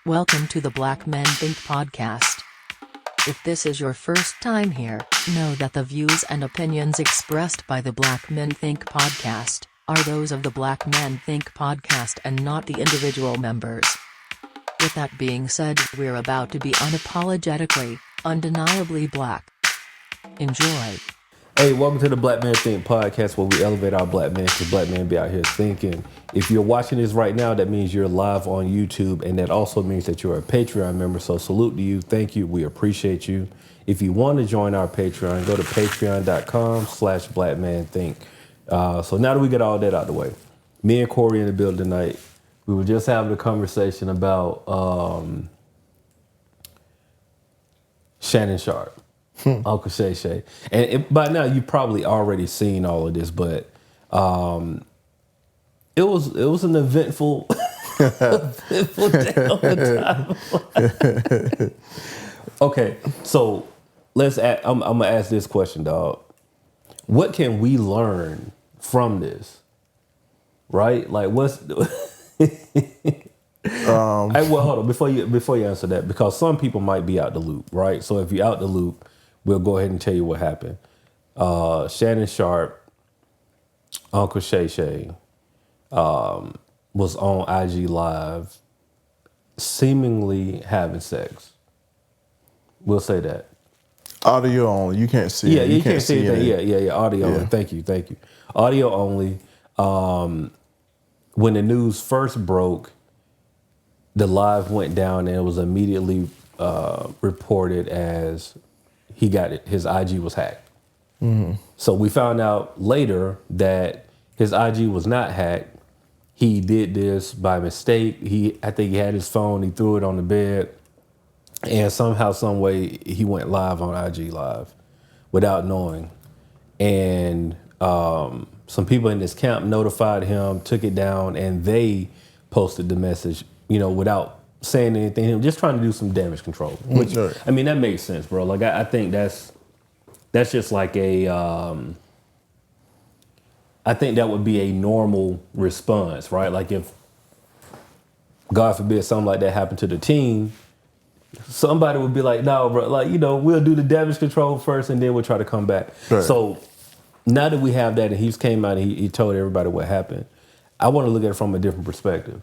Welcome to the Black Men Think podcast. If this is your first time here, know that the views and opinions expressed by the Black Men Think podcast are those of the Black Men Think podcast and not the individual members. With that being said, we're about to be unapologetically, undeniably black. Enjoy. Hey, welcome to the Black Men Think podcast, where we elevate our black men because black men be out here thinking. If you're watching this right now, that means you're live on YouTube, and that also means that you're a Patreon member. So salute to you. Thank you. We appreciate you. If you want to join our Patreon, go to patreon.com/blackmanthink. So now that we get all that out the way, me and Corey in the building tonight, we were just having a conversation about Shannon Sharpe. Uncle Shay Shay. And by now you've probably already seen all of this, but it was an eventful eventful day on the time. Okay, so I'm gonna ask this question, dog. What can we learn from this? Right? Like what's well, hold on, before you answer that, because some people might be out the loop, right? So if you're out the loop, we'll go ahead and tell you what happened. Shannon Sharpe, Uncle Shay Shay, was on IG Live seemingly having sex. We'll say that. Audio only. You can't see it. You can't see it. Yeah. Audio only. Thank you. Audio only. When the news first broke, the live went down and it was immediately reported as he got it. His IG was hacked. Mm-hmm. So we found out later that his IG was not hacked. He did this by mistake. I think he had his phone. He threw it on the bed, and somehow, some way, he went live on IG Live without knowing. And some people in this camp notified him, took it down, and they posted the message, without saying anything, just trying to do some damage control. Which, I mean, that makes sense, bro. Like, I think that's just like I think that would be a normal response, right? Like if, God forbid, something like that happened to the team, somebody would be like, no, bro, like, we'll do the damage control first and then we'll try to come back. Right. So now that we have that and he came out and he told everybody what happened, I want to look at it from a different perspective.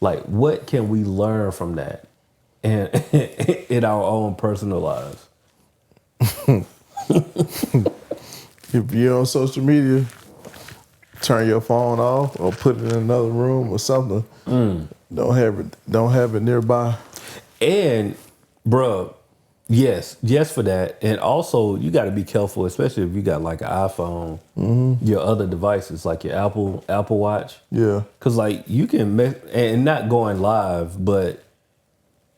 Like, what can we learn from that and in our own personal lives? If you're on social media, turn your phone off or put it in another room or something. Don't have it nearby. And, bro, yes for that. And also, you got to be careful, especially if you got like an iPhone, your other devices, like your Apple Watch. Yeah. Because like you can, and not going live, but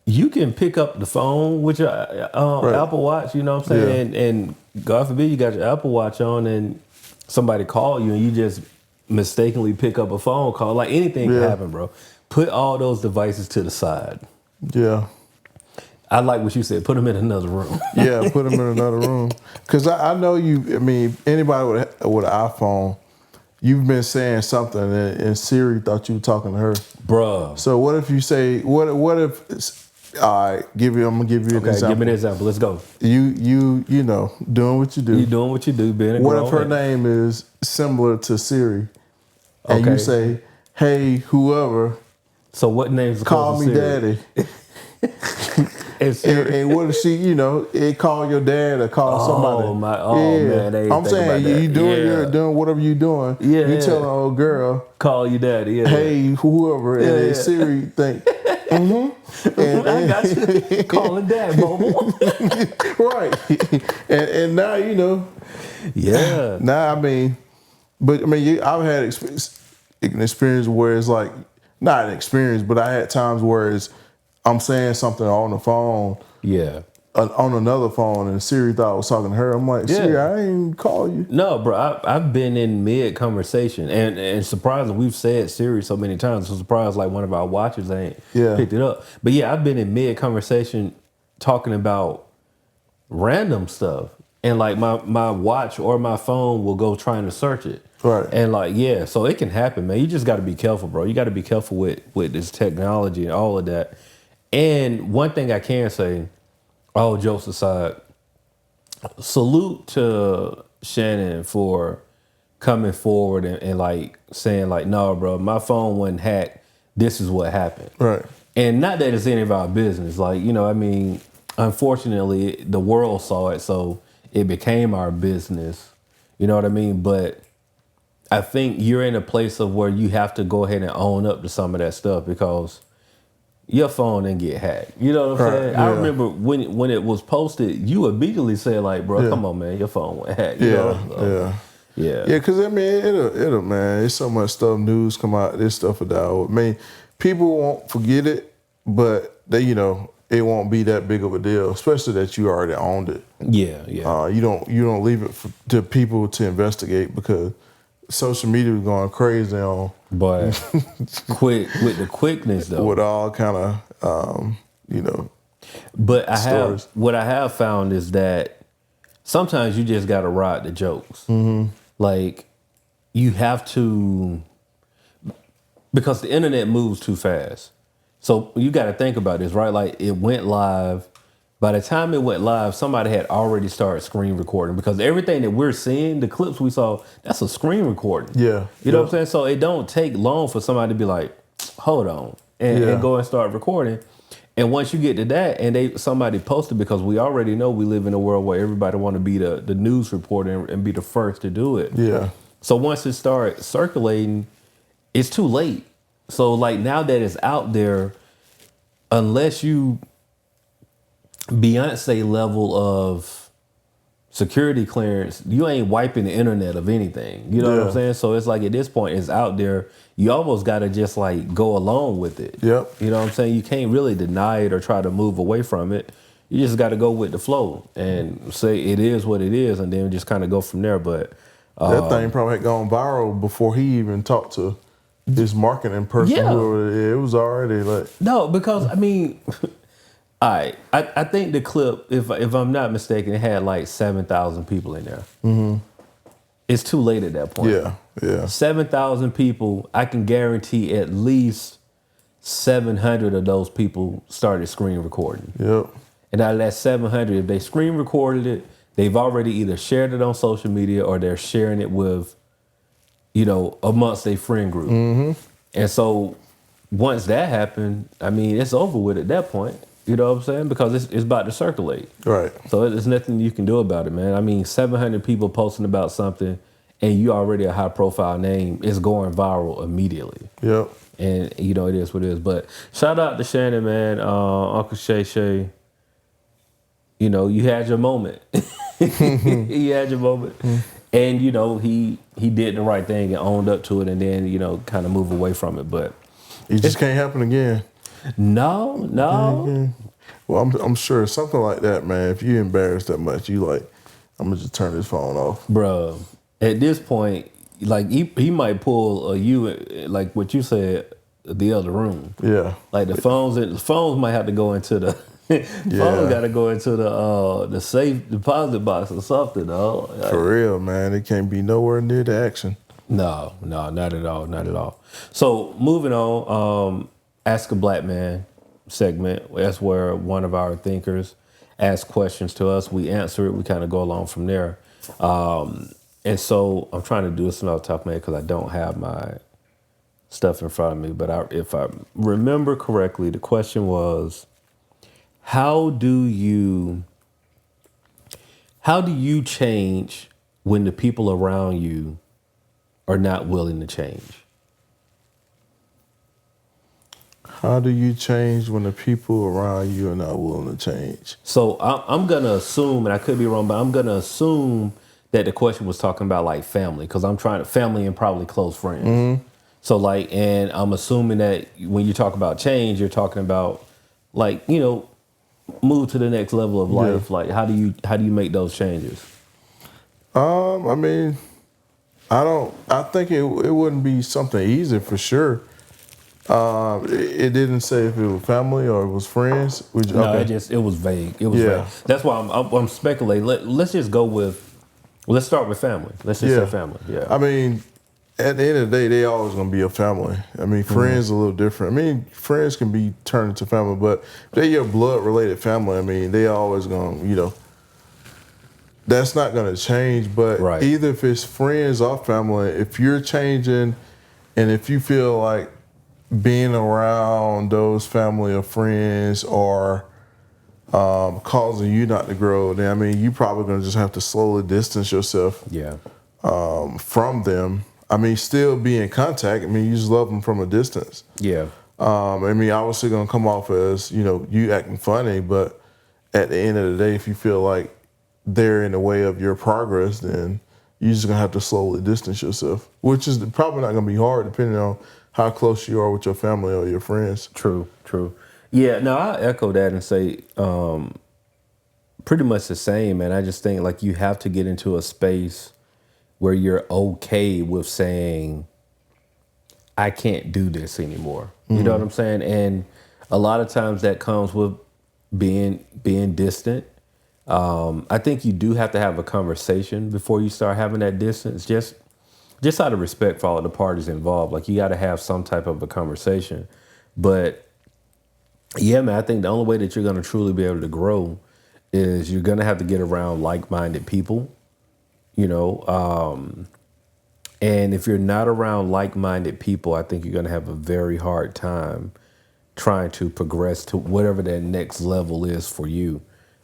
you can pick up the phone with your Apple Watch, you know what I'm saying? Yeah. And God forbid you got your Apple Watch on and somebody call you and you just mistakenly pick up a phone call. Like anything can happen, bro. Put all those devices to the side. Yeah. I like what you said. Put them in another room. Yeah, put them in another room. Because I know anybody with an iPhone, you've been saying something and Siri thought you were talking to her. Bruh. So what if you say, what if, all right, I'm gonna give you an example. Give me an example. Let's go. You doing what you do. You doing what you do, being a What if her name is similar to Siri? And you say, hey, whoever. So what name's call me Daddy. and what if she, it call your dad or call somebody? Man, I'm saying you doing whatever you doing. Yeah, you telling an old girl, call you Daddy. Yeah. Hey, whoever, and then Siri think. And I got you. Calling Dad, mobile. Right. And now, Yeah. Now, I've had an experience where it's like, not an experience, but I had times where I'm saying something on the phone. Yeah. On another phone, and Siri thought I was talking to her. I'm like, Siri, I ain't call you. No, bro, I've been in mid-conversation, and surprising, we've said Siri so many times, so surprised like one of our watchers ain't picked it up. But yeah, I've been in mid-conversation talking about random stuff, and like my watch or my phone will go trying to search it. Right. And like, so it can happen, man. You just got to be careful, bro. You got to be careful with this technology and all of that. And one thing I can say, all jokes aside, salute to Shannon for coming forward and like saying like, no, bro, my phone wasn't hacked. This is what happened. Right. And not that it's any of our business. Like, you know, I mean, unfortunately, the world saw it, so it became our business. You know what I mean? But I think you're in a place of where you have to go ahead and own up to some of that stuff because your phone didn't get hacked. You know what I'm saying? Yeah. I remember when it was posted, you immediately said like, bro, come on, man, your phone went hacked. You know? So, yeah. Yeah, because I mean, it'll, man, there's so much stuff, news come out, this stuff will die. I mean, people won't forget it, but they, you know, it won't be that big of a deal, especially that you already owned it. Yeah. You don't leave it to people to investigate because social media is going crazy on. But quick with the quickness though. With all kind of, you know. But stories. What I have found is that sometimes you just got to ride the jokes. Mm-hmm. Like you have to, because the internet moves too fast. So you got to think about this, right? Like it went live. By the time it went live, somebody had already started screen recording because everything that we're seeing, the clips we saw, that's a screen recording. Yeah. You know what I'm saying? So it don't take long for somebody to be like, hold on, and go and start recording. And once you get to that, and somebody posted, because we already know we live in a world where everybody want to be the news reporter and be the first to do it. Yeah. So once it starts circulating, it's too late. So like now that it's out there, unless you Beyonce level of security clearance, you ain't wiping the internet of anything. You know what I'm saying? So it's like at this point, it's out there. You almost got to just like go along with it. Yep. You know what I'm saying? You can't really deny it or try to move away from it. You just got to go with the flow and say it is what it is, and then just kind of go from there. But that thing probably had gone viral before he even talked to his marketing person. Yeah. It was already like no, because I mean. All right, I think the clip, if I'm not mistaken, it had like 7,000 people in there. Mm-hmm. It's too late at that point. Yeah. 7,000 people, I can guarantee at least 700 of those people started screen recording. Yep. And out of that 700, if they screen recorded it, they've already either shared it on social media or they're sharing it with, you know, amongst their friend group. Mm-hmm. And so once that happened, I mean, it's over with at that point. You know what I'm saying? Because it's about to circulate. Right. So there's nothing you can do about it, man. I mean, 700 people posting about something and you already a high profile name, it's going viral immediately. Yep. And, you know, it is what it is. But shout out to Shannon, man. Uncle Shay. You know, you had your moment. He had your moment. And, you know, he did the right thing and owned up to it and then, you know, kind of move away from it. But it just can't happen again. No. Well, I'm sure something like that, man. If you're embarrassed that much, you like, I'm gonna just turn this phone off, bro. At this point, like he might pull like what you said, the other room. Yeah, like the phones might have to go into the phones got to go into the safe deposit box or something, though. Like, for real, man. It can't be nowhere near the action. No, not at all. So moving on. Ask a Black Man segment. That's where one of our thinkers asks questions to us. We answer it. We kind of go along from there. And so I'm trying to do this off the top of my head because I don't have my stuff in front of me. But if I remember correctly, the question was, how do you change when the people around you are not willing to change? How do you change when the people around you are not willing to change? So I'm going to assume, and I could be wrong, but I'm going to assume that the question was talking about like family, because I'm trying to family and probably close friends. Mm-hmm. So like, and I'm assuming that when you talk about change, you're talking about like, you know, move to the next level of life. Yeah. Like how do you make those changes? I mean, I think it wouldn't be something easy for sure. It didn't say if it was family or it was friends. No, it was vague. It was vague. That's why I'm speculating. Let's just go with. Let's start with family. Let's just say family. Yeah. I mean, at the end of the day, they always gonna be a family. I mean, friends are a little different. I mean, friends can be turned into family, but if they're your blood related family, I mean, they always gonna, that's not gonna change. But Right. either if it's friends or family, if you're changing, and if you feel like being around those family or friends are causing you not to grow, then I mean, you probably gonna just have to slowly distance yourself Yeah. from them. I mean, still be in contact. I mean, you just love them from a distance. Yeah. I mean, obviously gonna come off as, you acting funny, but at the end of the day, if you feel like they're in the way of your progress, then you're just gonna have to slowly distance yourself, which is probably not gonna be hard depending on how close you are with your family or your friends. True. Yeah, no, I echo that and say pretty much the same, man. I just think like you have to get into a space where you're okay with saying, I can't do this anymore. You know what I'm saying? And a lot of times that comes with being distant. I think you do have to have a conversation before you start having that distance, just out of respect for all of the parties involved. Like you got to have some type of a conversation. But yeah, man, I think the only way that you're going to truly be able to grow is you're going to have to get around like-minded people. And if you're not around like-minded people, I think you're going to have a very hard time trying to progress to whatever that next level is for you.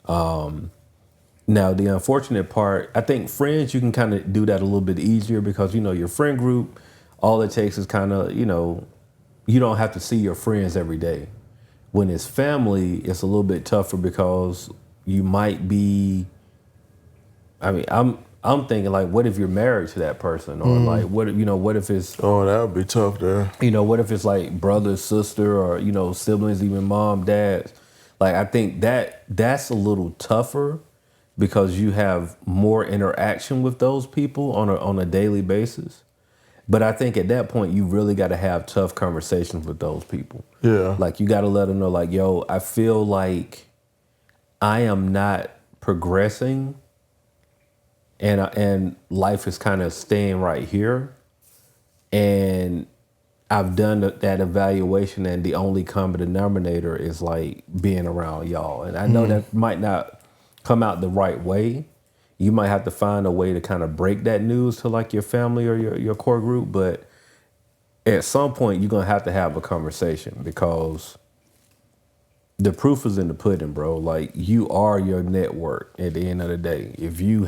Now, the unfortunate part, I think friends, you can kind of do that a little bit easier because, your friend group, all it takes is kind of, you don't have to see your friends every day. When it's family, it's a little bit tougher because you might be, I'm thinking like, what if you're married to that person, or like, what if it's Oh, that would be tough there. what if it's like brother, sister, or siblings, even mom, dad. Like I think that's a little tougher because you have more interaction with those people on a daily basis. But I think at that point you really got to have tough conversations with those people. Yeah. Like you got to let them know, like, yo, I feel like I am not progressing. And life is kind of staying right here. And I've done that evaluation, and the only common denominator is like being around y'all. And I know that might not come out the right way. You might have to find a way to kind of break that news to like your family or your core group. But at some point, you're going to have a conversation because the proof is in the pudding, bro. Like, you are your network at the end of the day. If your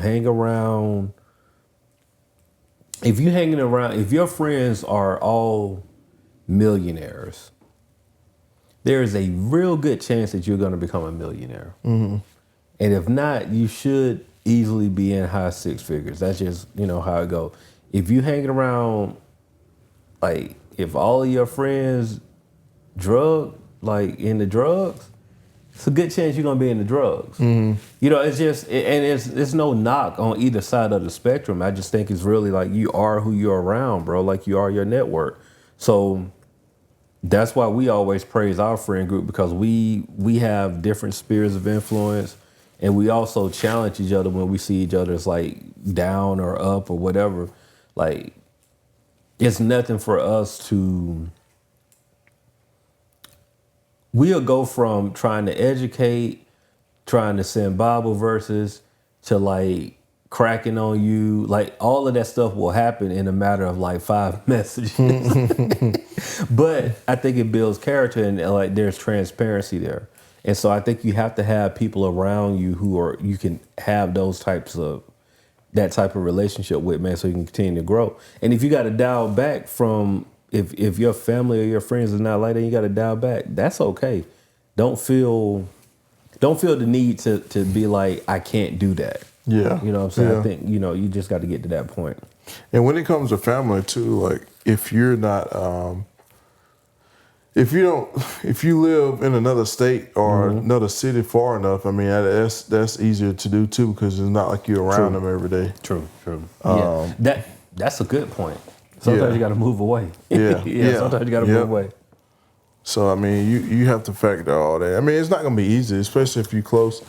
friends are all millionaires, there is a real good chance that you're going to become a millionaire. Mm-hmm. And if not, you should easily be in high six figures. That's just, how it goes. If you hanging around, like, if all of your friends in the drugs, it's a good chance you're gonna be in the drugs. Mm-hmm. It's just, and it's no knock on either side of the spectrum. I just think it's really like you are who you're around, bro. Like you are your network. So that's why we always praise our friend group, because we have different spheres of influence, and we also challenge each other when we see each other as like down or up or whatever. Like, it's nothing for us to. We'll go from trying to educate, trying to send Bible verses, to like cracking on you. Like, all of that stuff will happen in a matter of like 5 messages. But I think it builds character, and like there's transparency there. And so I think you have to have people around you you can have that type of relationship with, man, so you can continue to grow. And if you got to dial back from, if your family or your friends is not like that, you got to dial back. That's okay. Don't feel the need to be like, I can't do that. Yeah. You know what I'm saying? Yeah. I think, you just got to get to that point. And when it comes to family too, like if you're not, if you live in another state or another city far enough, I mean, that's easier to do too, because it's not like you're around them every day. True. That's a good point. Sometimes you got to move away. Yeah. Sometimes you got to move away. So I mean, you have to factor all that. I mean, it's not gonna be easy, especially if you're close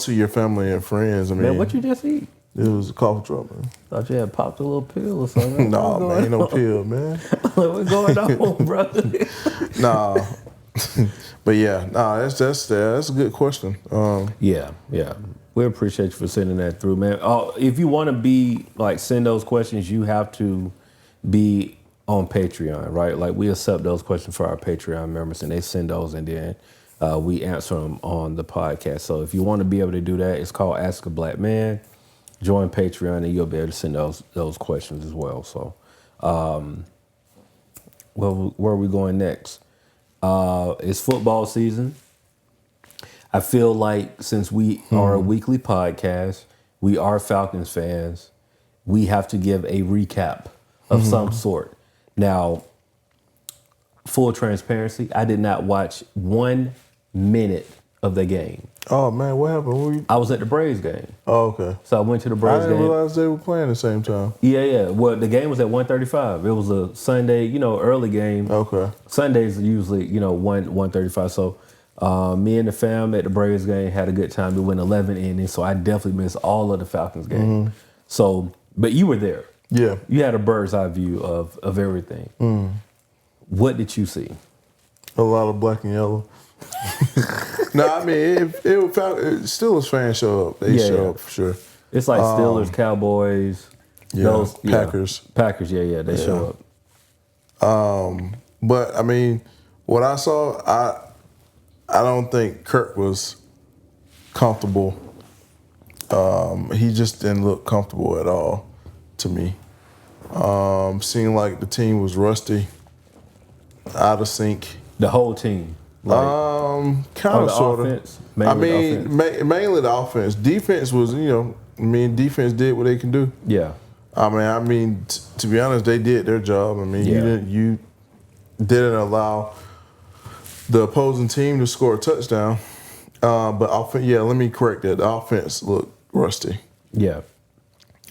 to your family and friends. I mean, Man, what you just eat? It was a cough drop, man. Thought you had popped a little pill or something. Nah, man, ain't no pill, man. What's going on, brother? Nah. But yeah, that's a good question. Yeah. We appreciate you for sending that through, man. If you want to send those questions, you have to be on Patreon, right? Like, we accept those questions for our Patreon members, and they send those, and then we answer them on the podcast. So if you want to be able to do that, it's called Ask a Black Man. Join Patreon, and you'll be able to send those questions as well. So, where are we going next? It's football season. I feel like since we are a weekly podcast, we are Falcons fans, we have to give a recap of some sort. Now, full transparency, I did not watch 1 minute of the game. Oh, man, what happened? I was at the Braves game. Oh, okay. So I went to the Braves game. I didn't realize they were playing at the same time. Yeah. Well, the game was at 1:35. It was a Sunday, early game. Okay. Sundays are usually, 1:35. So me and the fam at the Braves game had a good time. We went 11 innings, so I definitely missed all of the Falcons game. So, but you were there. Yeah. You had a bird's eye view of everything. What did you see? A lot of black and yellow. No, I mean, Steelers fans show up. They show up for sure. It's like Steelers, Cowboys, Packers. Packers, they show up. But I mean, what I saw, I don't think Kirk was comfortable. He just didn't look comfortable at all to me. Seemed like the team was rusty, out of sync. The whole team. Kind of, sort of. Mainly the offense. Defense was, defense did what they can do. Yeah. I mean, to be honest, they did their job. I mean, you didn't allow the opposing team to score a touchdown. But let me correct that. The offense looked rusty. Yeah.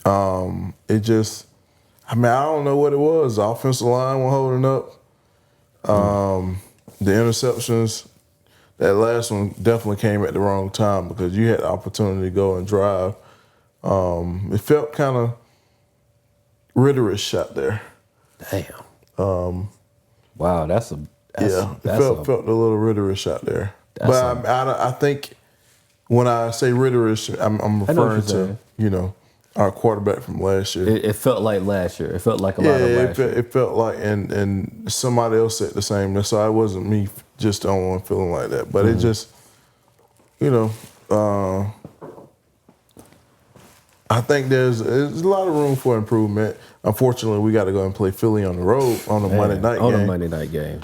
It just, I don't know what it was. The offensive line was holding up. The interceptions, that last one definitely came at the wrong time because you had the opportunity to go and drive. It felt kind of Ritterish out there. Damn. Wow, it felt a little Ritterish out there. But I think when I say Ritterish, I'm referring to, our quarterback from last year. It felt like last year. It felt like a lot of last year. It felt like, and somebody else said the same. So it wasn't me just the only one feeling like that. But it just, I think there's a lot of room for improvement. Unfortunately, we got to go and play Philly on the road on the Monday night game. On a Monday night game.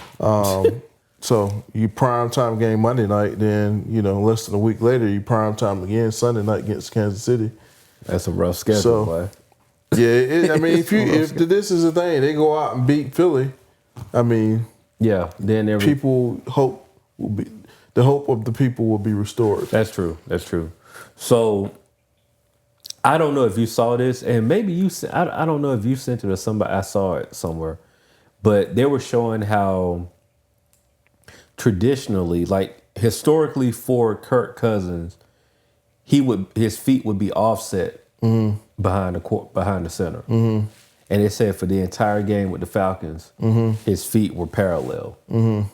So you prime time game Monday night, then, less than a week later, you prime time again Sunday night against Kansas City. That's a rough schedule, boy. Yeah, if this is the thing, they go out and beat Philly, then people hope the hope of the people will be restored. That's true. So I don't know if you saw this, and maybe I don't know if you sent it or somebody. I saw it somewhere, but they were showing how traditionally, like historically, for Kirk Cousins, his feet would be offset behind the center, and it said for the entire game with the Falcons, his feet were parallel, and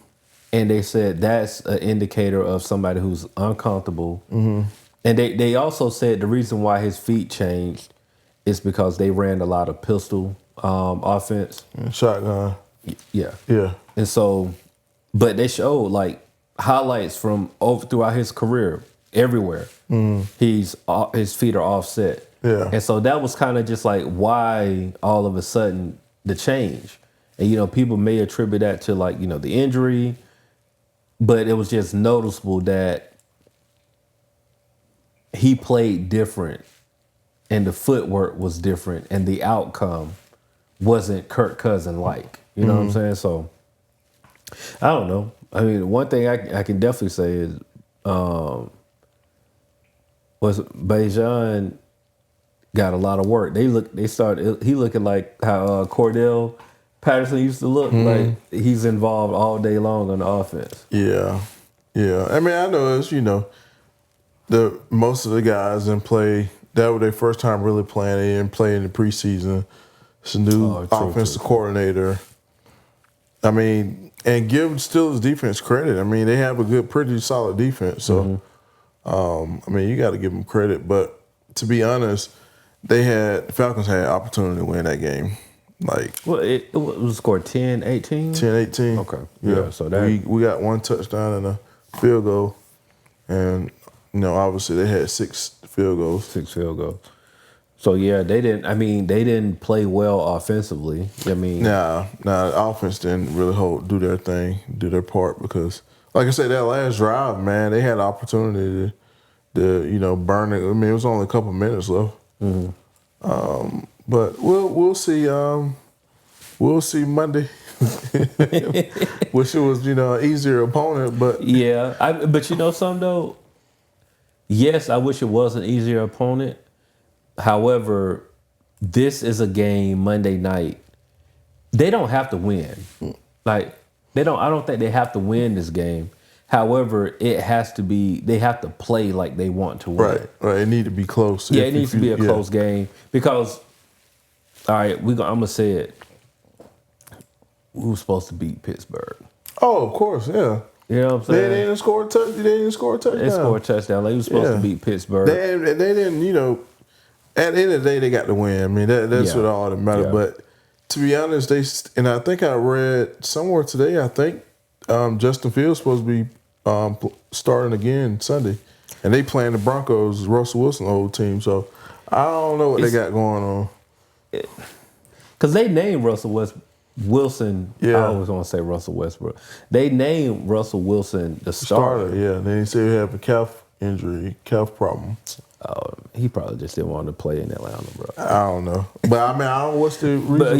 they said that's an indicator of somebody who's uncomfortable. And they also said the reason why his feet changed is because they ran a lot of pistol offense, shotgun. Yeah. And so, but they showed like highlights from throughout his career. Everywhere, his feet are offset. Yeah. And so that was kind of just like why all of a sudden the change. And, people may attribute that to the injury, but it was just noticeable that he played different and the footwork was different and the outcome wasn't Kirk Cousins like. You know what I'm saying? So, I don't know. I mean, one thing I can definitely say is, was Bijan got a lot of work. He looking like how Cordell Patterson used to look, like he's involved all day long on the offense. Yeah. I mean, I know it's, most of the guys in play, that was their first time really playing. They didn't play in the preseason. It's a new offensive coordinator. I mean, and give Steelers defense credit. I mean, they have a pretty solid defense. So, I mean, you got to give them credit. But to be honest, Falcons had opportunity to win that game. Like, well, it was scored 10-18? 10-18. Okay. Yeah. So that we got one touchdown and a field goal. And, obviously they had 6 field goals. 6 field goals. So yeah, they didn't play well offensively. I mean, Nah, the offense didn't really do their thing, do their part because, like I said, that last drive, man, they had an opportunity to burn it. I mean, it was only a couple minutes left. Mm-hmm. But we'll see. We'll see Monday. Wish it was an easier opponent, but yeah. But something though. Yes, I wish it was an easier opponent. However, this is a game Monday night. They don't have to win. Like I don't think they have to win this game. However, it has to be. They have to play like they want to win. Right. It need to be close. Yeah, it needs to be a close game because. All right, I'm gonna say it. We were supposed to beat Pittsburgh. Oh, of course, yeah. You know what I'm saying? They didn't score a touchdown. They scored a touchdown. They were supposed to beat Pittsburgh. They didn't. At the end of the day, they got the win. I mean, that's what all that matters. Yeah. But to be honest, I think I read somewhere today. I think Justin Fields supposed to be starting again Sunday, and they playing the Broncos, Russell Wilson old team. So I don't know what they got going on. Because they named Russell Wilson. Yeah. I always want to say Russell Westbrook. They named Russell Wilson the starter. Yeah. Then he said he had a calf injury, calf problem. He probably just didn't want to play in Atlanta, bro. I don't know. But I mean, I don't know what's the reason. But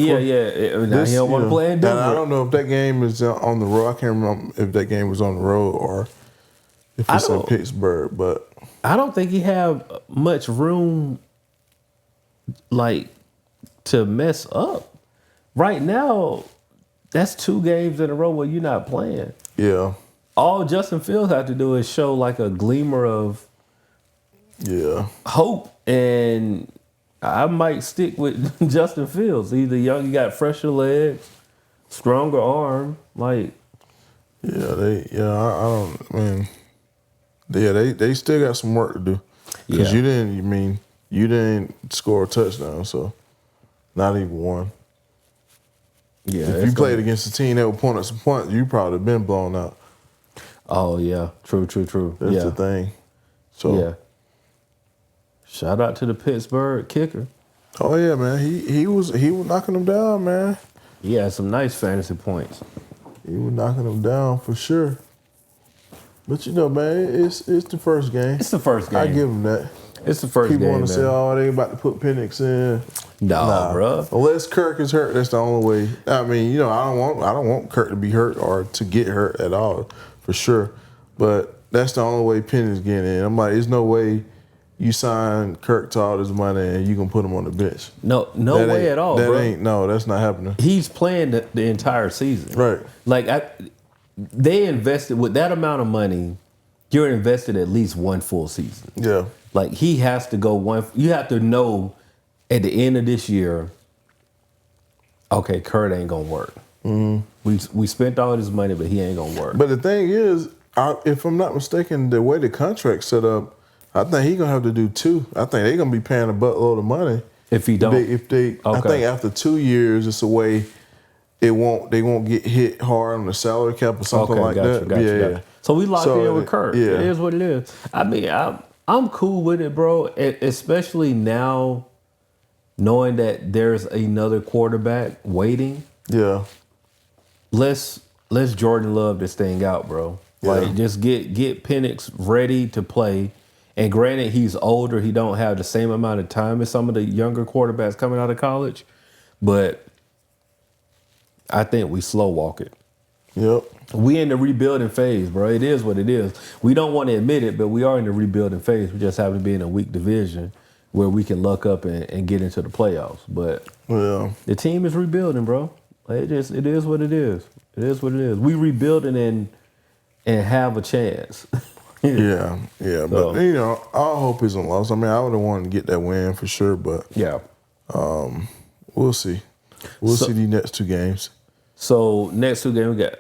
now he don't want to play in Denver. I don't know if that game is on the road. I can't remember if that game was on the road or if it's in Pittsburgh. But I don't think he have much room, like, to mess up. Right now, that's 2 games in a row where you're not playing. Yeah. All Justin Fields had to do is show like a glimmer of hope, and I might stick with Justin Fields. Either you got fresher legs, stronger arm, like. Yeah, they still got some work to do. Because you didn't score a touchdown, so not even one. Yeah, if you played against a team that would point at some points, you probably have been blown out. Oh yeah, true. That's the thing. So yeah. Shout out to the Pittsburgh kicker. Oh yeah, man. He was knocking them down, man. He had some nice fantasy points. He was knocking them down for sure. But man, it's the first game. It's the first game. I give him that. It's the first game. People want to say, "Oh, they about to put Penix in." Nah, bro. Unless Kirk is hurt, that's the only way. I mean, I don't want Kirk to be hurt or to get hurt at all, for sure. But that's the only way Penix getting in. I'm like, there's no way you sign Kirk to all this money and you can put him on the bench. No way at all, bro. That's not happening. He's playing the entire season. Right. Like, they invested, with that amount of money, you're invested at least one full season. Yeah. Like, he has to go you have to know at the end of this year, okay, Kurt ain't going to work. Mm-hmm. We spent all this money, but he ain't going to work. But the thing is, if I'm not mistaken, the way the contract's set up, I think he's gonna have to do 2. I think they're gonna be paying a buttload of money if he don't. I think after 2 years, it's a way they won't get hit hard on the salary cap or something like that. Gotcha. So we locked in with Kurt. Yeah. It is what it is. I mean, I'm cool with it, bro. Especially now, knowing that there's another quarterback waiting. Yeah. Let's Jordan Love this thing out, bro. Like, just get Penix ready to play. And granted, he's older. He don't have the same amount of time as some of the younger quarterbacks coming out of college. But I think we slow walk it. Yep. We in the rebuilding phase, bro. It is what it is. We don't want to admit it, but we are in the rebuilding phase. We just happen to be in a weak division where we can luck up and get into the playoffs. But the team is rebuilding, bro. It is what it is. It is what it is. We rebuilding and have a chance. Yeah. So, But, you know, our hope isn't lost. I mean, I would have wanted to get that win for sure, but yeah. we'll see. We'll see the next two games. So next two games we got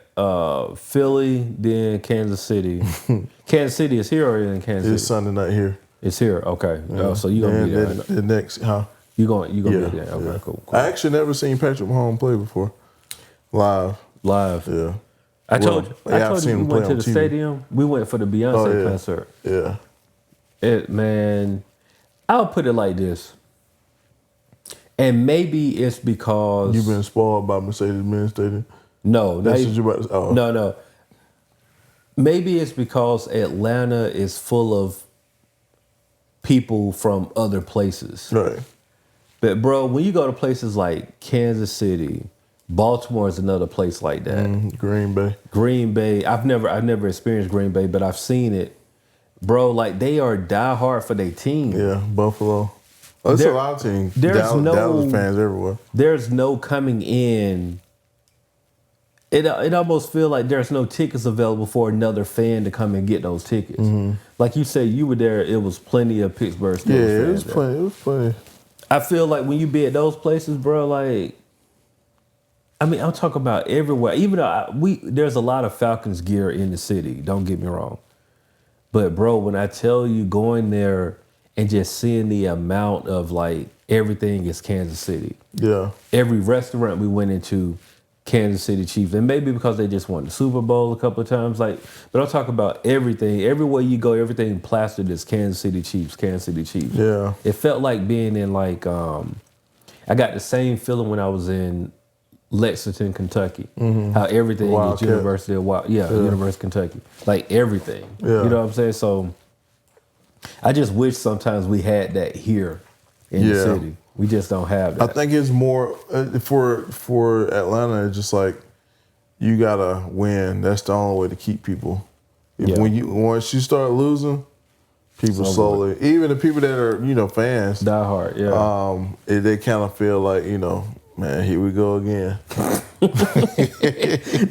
Philly, then Kansas City. Kansas City is here or in Kansas City? It's Sunday night here. It's here. Okay. So you gonna be there? The next, huh? You gonna be there? Okay. Cool. I actually never seen Patrick Mahomes play before, live. Yeah. I told you we went to the TV. stadium. We went for the Beyonce concert. Yeah. Man, I'll put it like this. And maybe it's because You've been spoiled by Mercedes-Benz Stadium. No, that's what you're about to, oh. No. Maybe it's because Atlanta is full of people from other places. Right. But bro, when you go to places like Kansas City, Baltimore is another place like that. Green Bay. I've never experienced Green Bay, but I've seen it. Bro, like they are diehard for their team. Yeah, Buffalo. There's a lot of teams. Dallas fans everywhere. There's no coming in. It almost feels like there's no tickets available for another fan to come and get those tickets. Mm-hmm. Like you said, you were there. It was plenty of Pittsburgh Steelers fans. Yeah, it was plenty. I feel like when you be at those places, bro, like, I mean, I'm talking about everywhere. Even though there's a lot of Falcons gear in the city. Don't get me wrong, but bro, when I tell you going there and just seeing the amount of like everything is Kansas City. Yeah. Every restaurant we went into, Kansas City Chiefs. And maybe because they just won the Super Bowl a couple of times. But I'm talking about everything. Everywhere you go, everything plastered is Kansas City Chiefs, Kansas City Chiefs. Yeah. It felt like being in like, I got the same feeling when I was in Lexington, Kentucky. Mm-hmm. How everything is University of University of Kentucky. Like everything. Yeah. You know what I'm saying? So I just wish sometimes we had that here in the city. We just don't have that. I think it's more for Atlanta. It's just like you gotta win. That's the only way to keep people. Once you start losing, people slowly. Even the people that are fans, die hard. Yeah. They kind of feel like man, here we go again.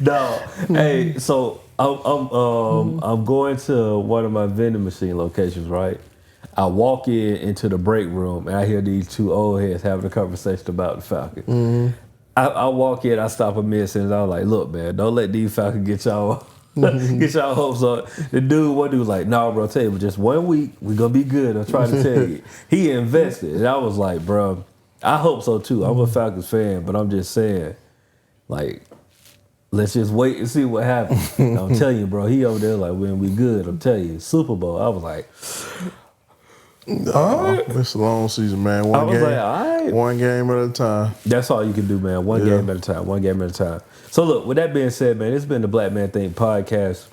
No. Hey, so I'm going to one of my vending machine locations, right? I walk into the break room and I hear these two old heads having a conversation about the Falcons. Mm-hmm. I walk in, I stop a mid-sentence. I was like, look, man, don't let these Falcons get y'all get y'all hopes up. One dude was like, nah, bro, tell you, just 1 week, we're going to be good. I'm trying to tell you. He invested. And I was like, bro, I hope so too. I'm a Falcons fan, but I'm just saying, like, let's just wait and see what happens. I'm telling you, bro, he over there like, when we good, I'm telling you, Super Bowl. I was like, all right. It's a long season, man. One game at a time. That's all you can do, man. One game at a time. One game at a time. So look, with that being said, man, it's been the Black Man Think podcast.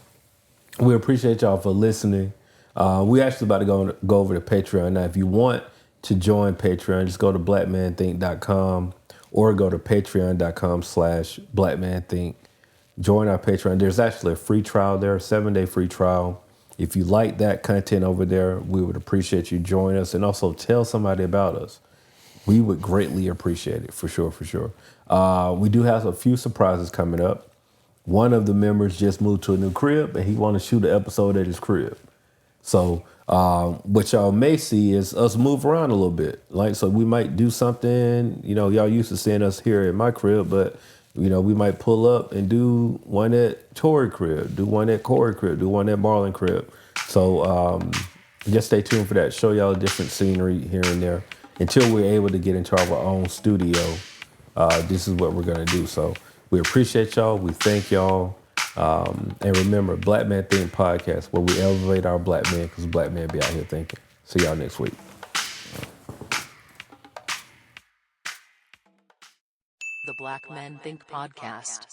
We appreciate y'all for listening. We actually about to go over to Patreon. Now, if you want to join Patreon, just go to blackmanthink.com or go to patreon.com/blackmanthink. Join our Patreon. There's actually a free trial there, a 7-day free trial. If you like that content over there, we would appreciate you joining us and also tell somebody about us. We would greatly appreciate it, for sure, for sure. We do have a few surprises coming up. One of the members just moved to a new crib and he want to shoot an episode at his crib. So what y'all may see is us move around a little bit. So we might do something, y'all used to seeing us here at my crib, but we might pull up and do one at Tory crib, do one at Corey crib, do one at Marlon crib. So just stay tuned for that. Show y'all different scenery here and there. Until we're able to get into our own studio, this is what we're going to do. So we appreciate y'all. We thank y'all. And remember, Black Man Think podcast, where we elevate our black men because black men be out here thinking. See y'all next week. The Black Men Think podcast.